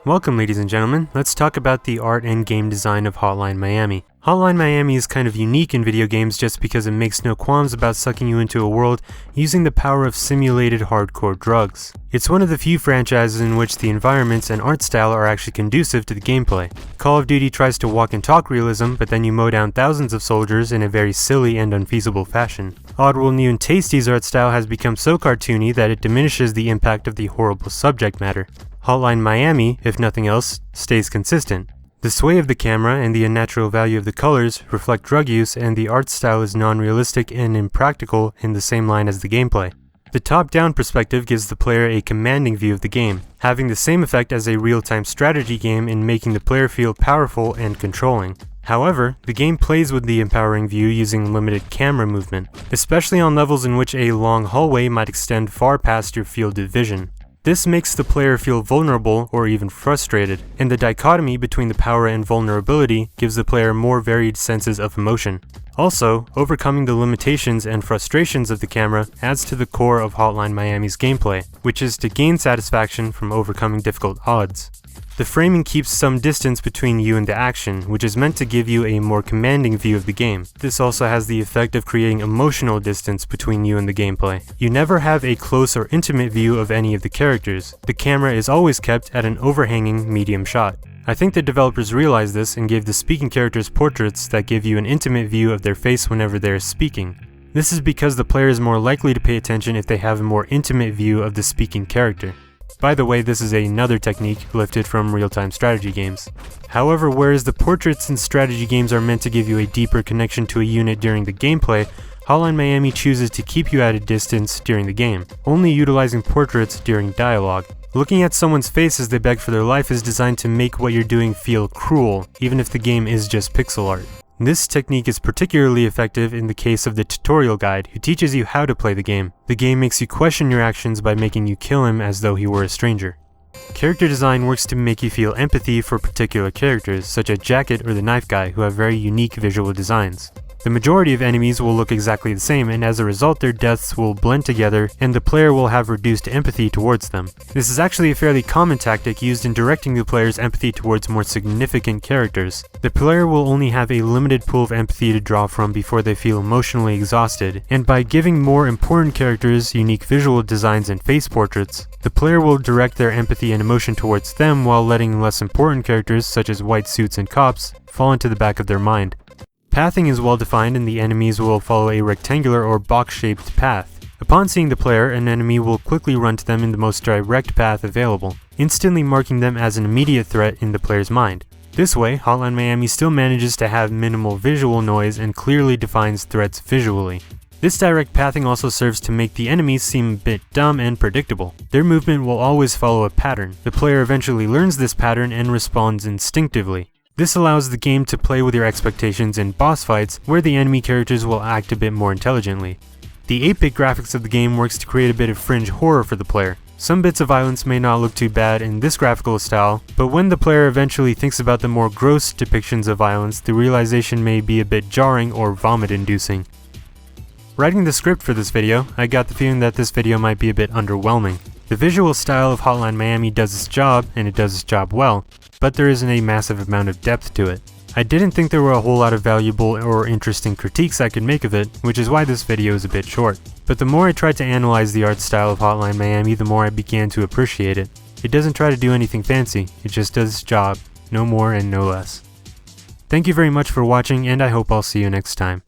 Welcome ladies and gentlemen, let's talk about the art and game design of Hotline Miami. Hotline Miami is kind of unique in video games just because it makes no qualms about sucking you into a world using the power of simulated hardcore drugs. It's one of the few franchises in which the environments and art style are actually conducive to the gameplay. Call of Duty tries to walk and talk realism, but then you mow down thousands of soldiers in a very silly and unfeasible fashion. Oddworld New and Tasty's art style has become so cartoony that it diminishes the impact of the horrible subject matter. Hotline Miami, if nothing else, stays consistent. The sway of the camera and the unnatural value of the colors reflect drug use, and the art style is non-realistic and impractical in the same line as the gameplay. The top-down perspective gives the player a commanding view of the game, having the same effect as a real-time strategy game in making the player feel powerful and controlling. However, the game plays with the empowering view using limited camera movement, especially on levels in which a long hallway might extend far past your field of vision. This makes the player feel vulnerable or even frustrated, and the dichotomy between the power and vulnerability gives the player more varied senses of emotion. Also, overcoming the limitations and frustrations of the camera adds to the core of Hotline Miami's gameplay, which is to gain satisfaction from overcoming difficult odds. The framing keeps some distance between you and the action, which is meant to give you a more commanding view of the game. This also has the effect of creating emotional distance between you and the gameplay. You never have a close or intimate view of any of the characters. The camera is always kept at an overhanging medium shot. I think the developers realized this and gave the speaking characters portraits that give you an intimate view of their face whenever they are speaking. This is because the player is more likely to pay attention if they have a more intimate view of the speaking character. By the way, this is another technique lifted from real-time strategy games. However, whereas the portraits in strategy games are meant to give you a deeper connection to a unit during the gameplay, Hotline Miami chooses to keep you at a distance during the game, only utilizing portraits during dialogue. Looking at someone's face as they beg for their life is designed to make what you're doing feel cruel, even if the game is just pixel art. This technique is particularly effective in the case of the tutorial guide, who teaches you how to play the game. The game makes you question your actions by making you kill him as though he were a stranger. Character design works to make you feel empathy for particular characters, such as Jacket or the Knife Guy, who have very unique visual designs. The majority of enemies will look exactly the same, and as a result their deaths will blend together and the player will have reduced empathy towards them. This is actually a fairly common tactic used in directing the player's empathy towards more significant characters. The player will only have a limited pool of empathy to draw from before they feel emotionally exhausted, and by giving more important characters unique visual designs and face portraits, the player will direct their empathy and emotion towards them while letting less important characters such as white suits and cops fall into the back of their mind. Pathing is well defined, and the enemies will follow a rectangular or box-shaped path. Upon seeing the player, an enemy will quickly run to them in the most direct path available, instantly marking them as an immediate threat in the player's mind. This way, Hotline Miami still manages to have minimal visual noise and clearly defines threats visually. This direct pathing also serves to make the enemies seem a bit dumb and predictable. Their movement will always follow a pattern. The player eventually learns this pattern and responds instinctively. This allows the game to play with your expectations in boss fights, where the enemy characters will act a bit more intelligently. The 8-bit graphics of the game works to create a bit of fringe horror for the player. Some bits of violence may not look too bad in this graphical style, but when the player eventually thinks about the more gross depictions of violence, the realization may be a bit jarring or vomit-inducing. Writing the script for this video, I got the feeling that this video might be a bit underwhelming. The visual style of Hotline Miami does its job, and it does its job well, but there isn't a massive amount of depth to it. I didn't think there were a whole lot of valuable or interesting critiques I could make of it, which is why this video is a bit short. But the more I tried to analyze the art style of Hotline Miami, the more I began to appreciate it. It doesn't try to do anything fancy, it just does its job, no more and no less. Thank you very much for watching, and I hope I'll see you next time.